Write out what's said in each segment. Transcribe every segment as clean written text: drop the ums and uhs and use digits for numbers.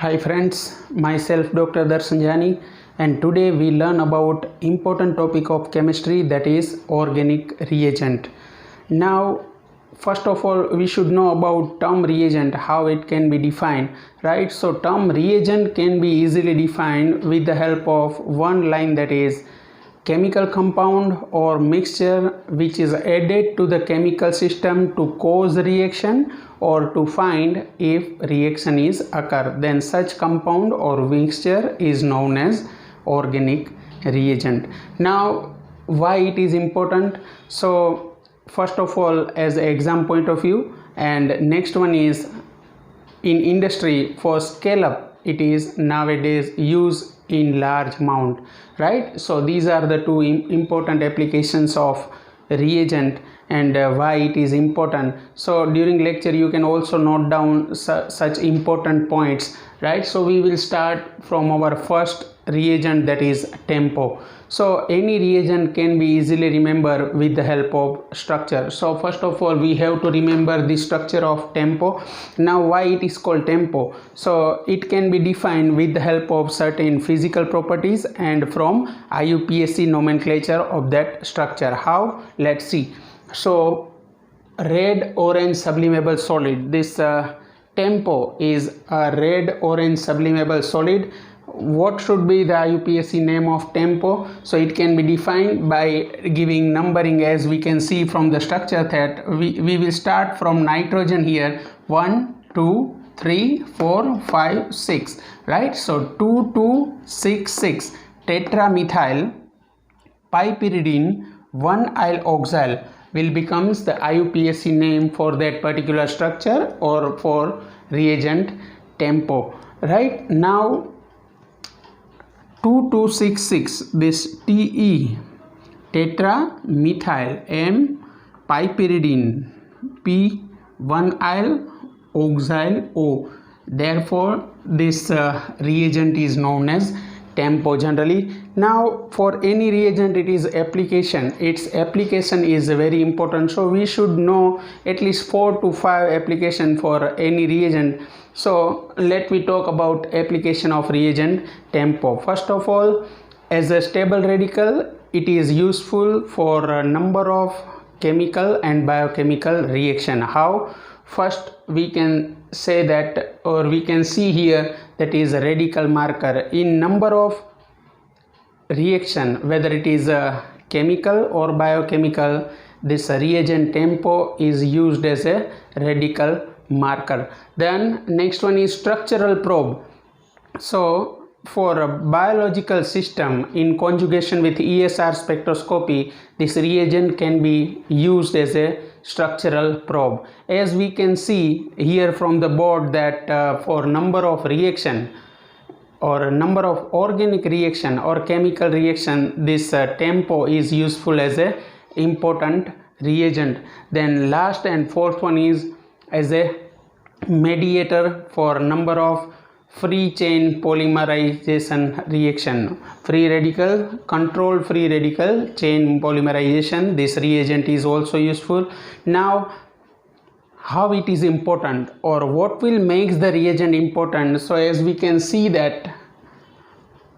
Hi friends, myself Dr. Darshan Jani, and today we learn about important topic of chemistry, that is organic reagent. Now first of all we should know about term reagent, how it can be defined, right? So term reagent can be easily defined with the help of one line, that is chemical compound or mixture which is added to the chemical system to cause reaction or to find if reaction is occur, then such compound or mixture is known as organic reagent. Now why it is important? So first of all, as an exam point of view, and next one is in industry for scale up, it is nowadays used in large amount, right? So these are the two important applications of reagent and why it is important. So during lecture you can also note down such important points, right? So we will start from our first reagent, that is tempo. So any reagent can be easily remembered with the help of structure. So first of all we have to remember the structure of tempo. Now why it is called tempo? So it can be defined with the help of certain physical properties and from IUPAC nomenclature of that structure. How? Let's see. So red orange sublimable solid, this tempo is a red orange sublimable solid. What should be the IUPAC name of tempo? So it can be defined by giving numbering, as we can see from the structure that we will start from nitrogen here, 1 2 3 4 5 6, right? So 2 2 6 6 tetramethyl piperidine 1-allyl oxyl will becomes the IUPAC name for that particular structure or for reagent tempo, right? Now 2266, this Te tetramethyl M piperidine P1-allyl oxyl O, therefore this reagent is known as tempo generally. Now for any reagent, it is application, its application is very important, so we should know at least 4 to 5 application for any reagent. So let me talk about application of reagent tempo. First of all, as a stable radical, it is useful for a number of chemical and biochemical reaction. How? First we can say that, or we can see here, that is a radical marker in number of reaction, whether it is a chemical or biochemical, this reagent tempo is used as a radical marker. Then next one is structural probe. So for a biological system in conjugation with ESR spectroscopy, this reagent can be used as a structural probe. As we can see here from the board that for number of reaction or number of organic reaction or chemical reaction, this tempo is useful as a important reagent. Then last and fourth one is as a mediator for number of free chain polymerization reaction, free radical, controlled free radical chain polymerization, this reagent is also useful. Now how it is important, or what will make the reagent important? So as we can see that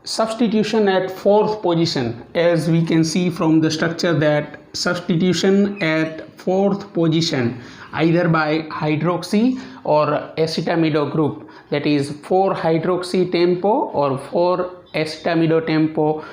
substitution at fourth position, as we can see from the structure that substitution at fourth position either by hydroxy or acetamido group, that is 4-hydroxy tempo or 4-acetamido tempo,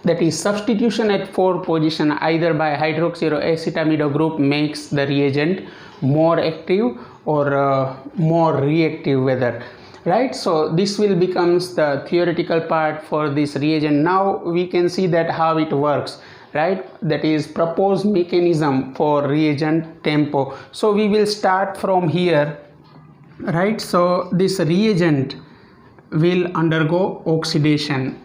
that is substitution at fourth position either by hydroxy or acetamido group makes the reagent more active or more reactive, whether, right? So this will becomes the theoretical part for this reagent. Now we can see that how it works, right? That is proposed mechanism for reagent tempo. So we will start from here, right? So this reagent will undergo oxidation.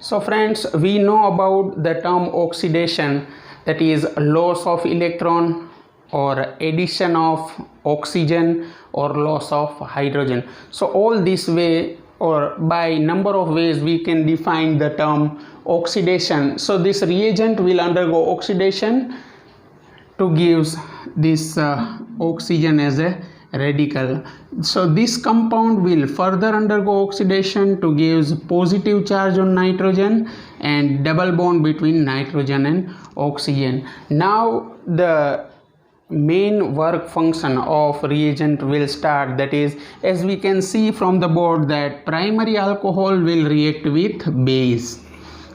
So friends, we know about the term oxidation, that is loss of electron or addition of oxygen or loss of hydrogen. So all this way or by number of ways we can define the term oxidation. So this reagent will undergo oxidation to give this oxygen as a radical. So this compound will further undergo oxidation to give positive charge on nitrogen and double bond between nitrogen and oxygen. Now the main work function of reagent will start, that is, as we can see from the board, that primary alcohol will react with base.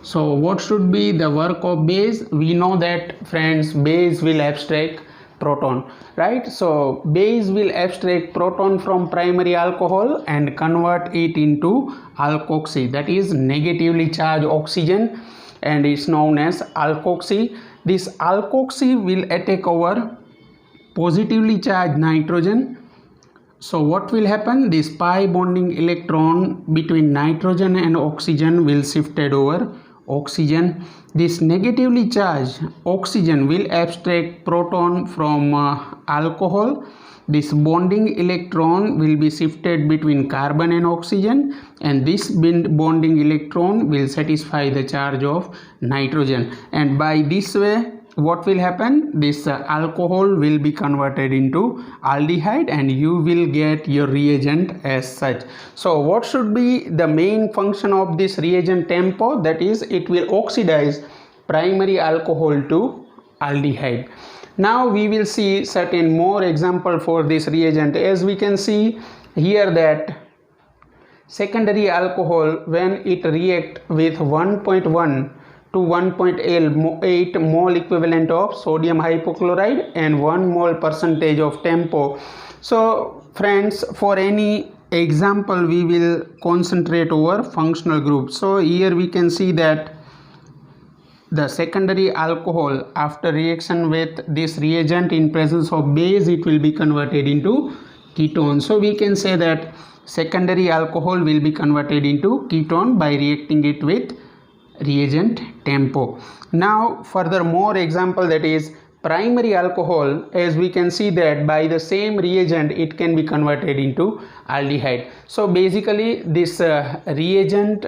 So what should be the work of base? We know that, friends, base will abstract proton, right? So base will abstract proton from primary alcohol and convert it into alkoxy, that is negatively charged oxygen, and is known as alkoxy. This alkoxy will attack our positively charged nitrogen. So what will happen? This pi bonding electron between nitrogen and oxygen will shifted over oxygen. This negatively charged oxygen will abstract proton from alcohol. This bonding electron will be shifted between carbon and oxygen, and this bonding electron will satisfy the charge of nitrogen, and by this way what will happen? This alcohol will be converted into aldehyde and you will get your reagent as such. So what should be the main function of this reagent TEMPO? That is, it will oxidize primary alcohol to aldehyde. Now we will see certain more example for this reagent. As we can see here that secondary alcohol, when it react with 1.1 to 1.8 mole equivalent of sodium hypochlorite and 1 mole percentage of TEMPO. So friends, for any example we will concentrate over functional group. So here we can see that the secondary alcohol, after reaction with this reagent in presence of base, it will be converted into ketone. So we can say that secondary alcohol will be converted into ketone by reacting it with reagent TEMPO. Now furthermore example, that is primary alcohol, as we can see that by the same reagent it can be converted into aldehyde. So basically this reagent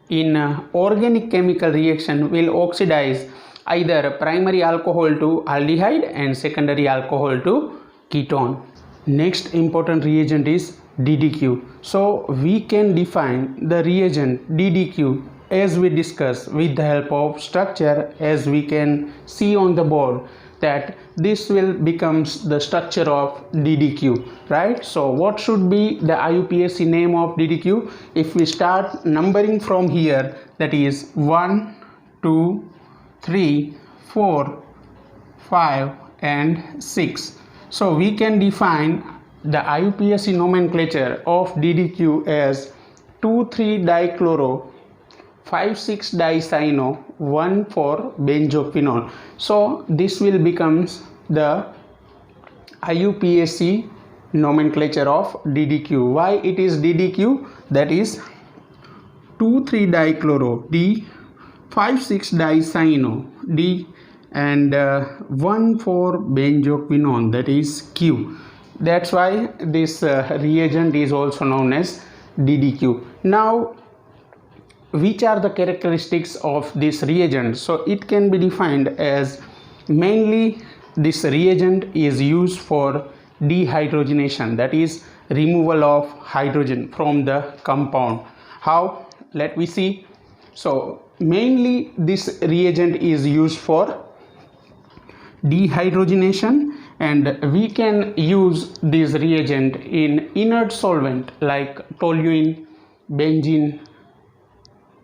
in organic chemical reaction will oxidize either primary alcohol to aldehyde and secondary alcohol to ketone. Next important reagent is DDQ. So we can define the reagent DDQ as we discuss with the help of structure. As we can see on the board that this will becomes the structure of DDQ, right? So what should be the IUPAC name of DDQ? If we start numbering from here, that is 1, 2, 3, 4, 5 and 6. So we can define the IUPAC nomenclature of DDQ as 2,3-dichloro 5,6-dicyano 1,4-benzoquinone. So this will becomes the IUPAC nomenclature of DDQ. Why it is DDQ? That is 2,3-dichloro D, 5,6-dicyano D, and 1,4-benzoquinone, that is Q. That's why this reagent is also known as DDQ. Now which are the characteristics of this reagent? So it can be defined as, mainly this reagent is used for dehydrogenation, that is removal of hydrogen from the compound. How? Let me see. So mainly this reagent is used for dehydrogenation, and we can use this reagent in inert solvent like toluene, benzene,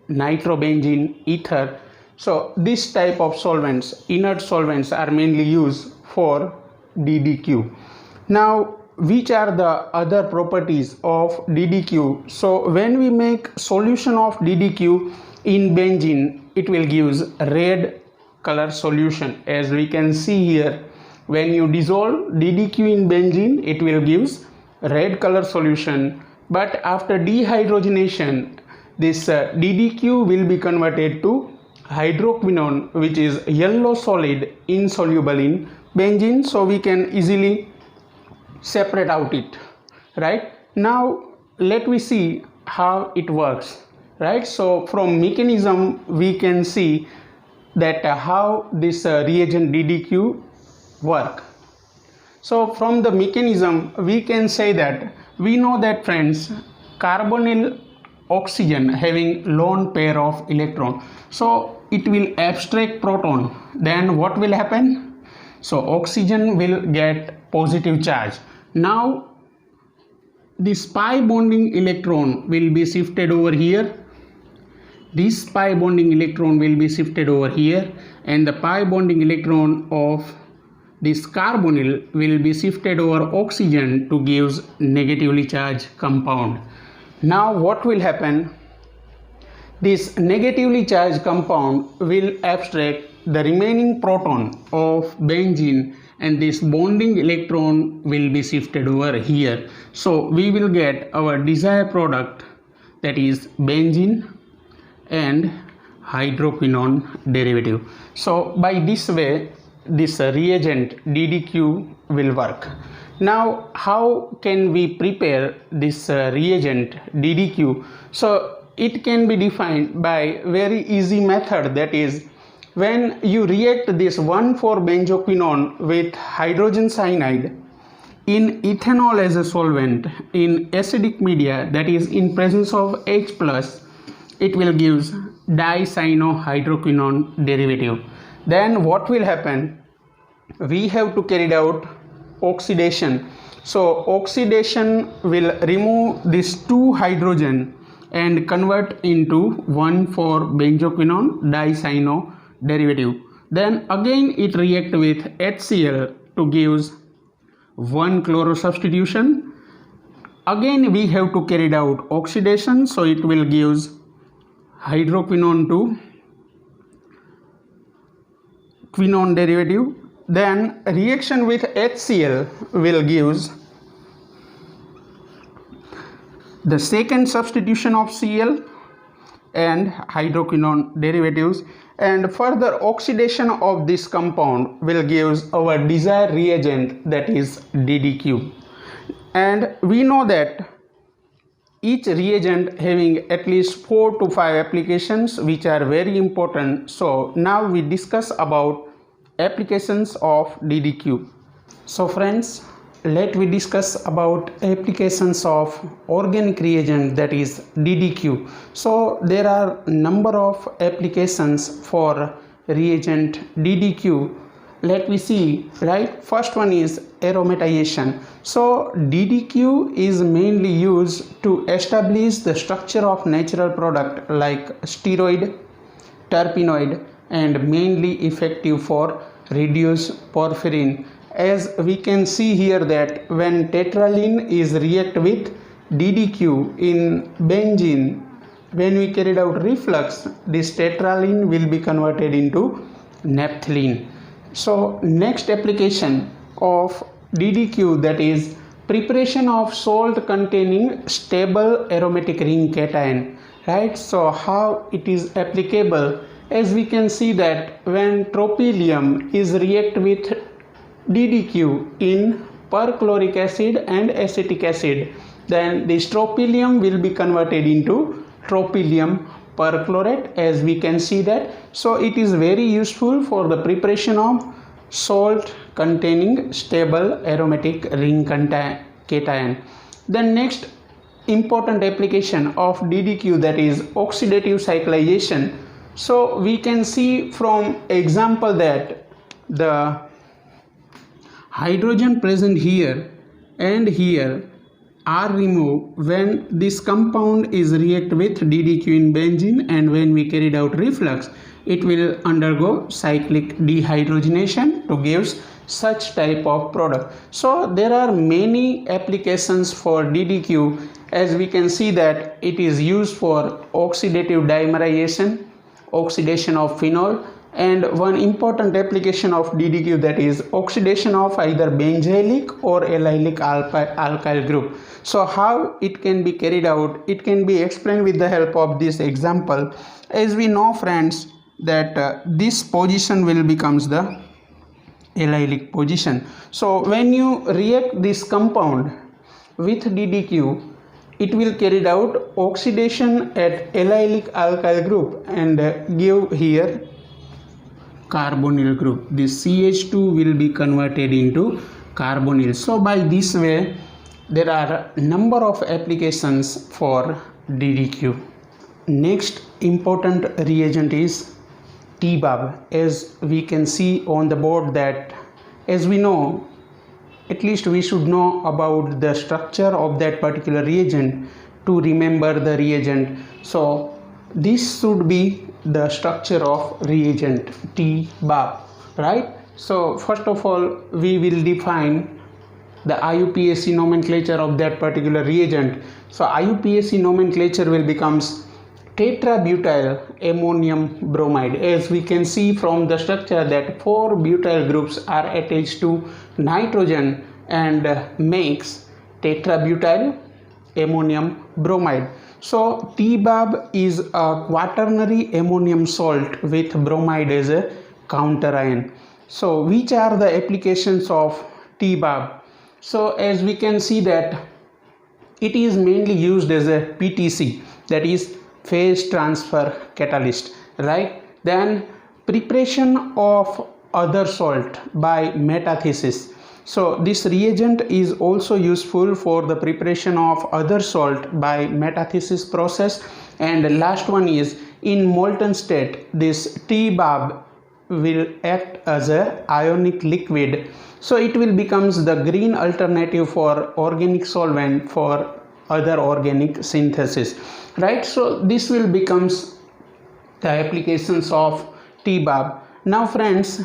nitrobenzene, ether. So this type of solvents, inert solvents, are mainly used for DDQ. Now which are the other properties of DDQ? So when we make solution of DDQ in benzene, it will give red color solution. As we can see here, when you dissolve DDQ in benzene, it will give red color solution, but after dehydrogenation this DDQ will be converted to hydroquinone, which is yellow solid insoluble in benzene. So we can easily separate out it, right? Now let me see how it works, right? So from mechanism we can see that how this reagent DDQ work. So from the mechanism we can say that we know that friends, carbonyl oxygen having lone pair of electron, so it will abstract proton. Then what will happen? So oxygen will get positive charge. Now this pi bonding electron will be shifted over here. This pi bonding electron will be shifted over here, and the pi bonding electron of this carbonyl will be shifted over oxygen to give negatively charged compound. Now what will happen? This negatively charged compound will abstract the remaining proton of benzene, and this bonding electron will be shifted over here. So we will get our desired product, that is benzene and hydroquinone derivative. So by this way this reagent DDQ will work. Now how can we prepare this reagent DDQ? So it can be defined by very easy method, that is, when you react this 1,4-benzoquinone with hydrogen cyanide in ethanol as a solvent in acidic media, that is in presence of H+, it will give dicyanohydroquinone derivative. Then what will happen? We have to carry out oxidation. So oxidation will remove this 2 hydrogen and convert into 1,4-benzoquinone dicyano derivative. Then again it react with HCl to give 1 chloro substitution. Again we have to carry out oxidation, so it will give hydroquinone to quinone derivative. Then reaction with HCl will give the second substitution of Cl and hydroquinone derivatives, and further oxidation of this compound will give our desired reagent, that is DDQ. And we know that each reagent having at least 4 to 5 applications which are very important. So now we discuss about applications of DDQ. So friends, let we discuss about applications of organic reagent, that is DDQ. So there are number of applications for reagent DDQ. Let me see, right? First one is aromatization. So DDQ is mainly used to establish the structure of natural product like steroid, terpenoid, and mainly effective for reduce porphyrin. As we can see here that when tetraline is react with DDQ in benzene, when we carried out reflux, this tetraline will be converted into naphthalene. So next application of DDQ, that is preparation of salt containing stable aromatic ring cation, right? So how it is applicable? As we can see that when tropylium is react with DDQ in perchloric acid and acetic acid, then this tropylium will be converted into tropylium perchlorate, as we can see that. So it is very useful for the preparation of salt containing stable aromatic ring cation. Then next important application of DDQ, that is oxidative cyclization. So we can see from example that the hydrogen present here and here are removed when this compound is react with DDQ in benzene, and when we carried out reflux it will undergo cyclic dehydrogenation to give such type of product. So there are many applications for DDQ. As we can see that it is used for oxidative dimerization, oxidation of phenol, and one important application of DDQ, that is oxidation of either benzylic or allylic alkyl group. So how it can be carried out? It can be explained with the help of this example. As we know friends that this position will becomes the allylic position. So when you react this compound with DDQ, it will carry out oxidation at allylic alkyl group and give here carbonyl group. This CH2 will be converted into carbonyl. So by this way there are number of applications for DDQ. Next important reagent is TBAB. As we can see on the board, that as we know, at least we should know about the structure of that particular reagent to remember the reagent. So this should be the structure of reagent TBAB, right? So first of all we will define the IUPAC nomenclature of that particular reagent. So IUPAC nomenclature will becomes tetrabutyl ammonium bromide. As we can see from the structure that 4 butyl groups are attached to nitrogen and makes tetrabutyl ammonium bromide. So TBAB is a quaternary ammonium salt with bromide as a counterion. So which are the applications of TBAB? So as we can see that it is mainly used as a PTC, that is phase transfer catalyst, right? Then preparation of other salt by metathesis. So this reagent is also useful for the preparation of other salt by metathesis process. And last one is in molten state, this TBAB will act as a ionic liquid. So it will becomes the green alternative for organic solvent for other organic synthesis, right? So this will becomes the applications of TBAB. Now friends,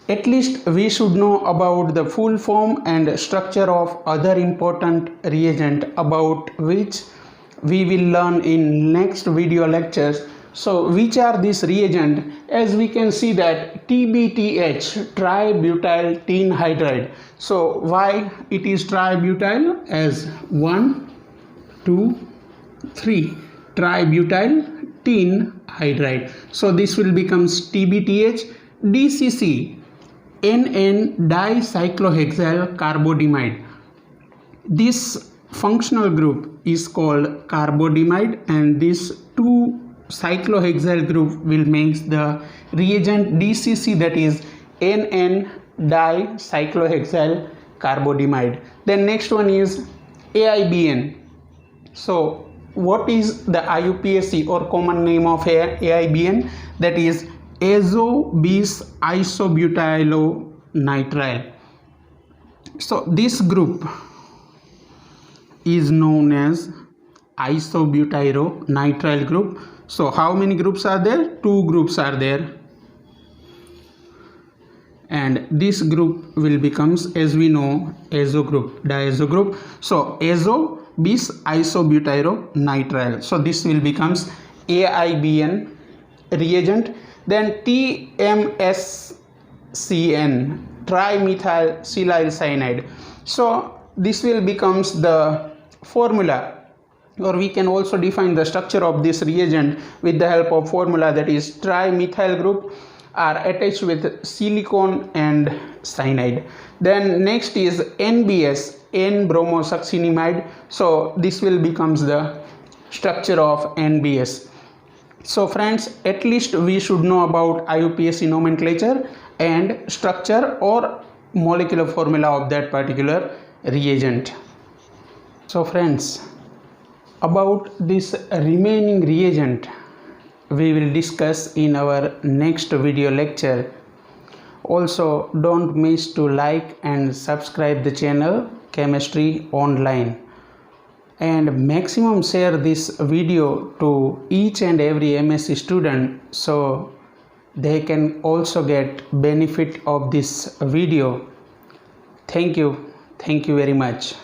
at least we should know about the full form and structure of other important reagent about which we will learn in next video lectures. So which are these reagent? As we can see that TBTH, tributyl tin hydride. So why it is tributyl? As 1 2 3 tributyl tin hydride. So this will becomes TBTH. DCC, NN dicyclohexyl carbodimide. This functional group is called carbodimide, and this 2 cyclohexyl group will make the reagent DCC, that is NN dicyclohexyl carbodimide. Then next one is AIBN. So what is the IUPAC or common name of AIBN? That is azo bis isobutylonitrile. So this group is known as isobutylonitrile group. So how many groups are there? 2 groups are there, and this group will becomes, as we know, azo group, diazo group. So azo bis isobutylonitrile. So this will becomes AIBN reagent. Then TMSCN, trimethyl cyanide. So this will becomes the formula, or we can also define the structure of this reagent with the help of formula, that is trimethyl group are attached with silicon and cyanide. Then next is NBS, N-bromosuccinimide. So this will becomes the structure of NBS. So friends, at least we should know about IUPAC nomenclature and structure or molecular formula of that particular reagent. So friends, about this remaining reagent we will discuss in our next video lecture. Also don't miss to like and subscribe the channel Chemistry Online, and maximum share this video to each and every MSc student so they can also get benefit of this video. Thank you very much.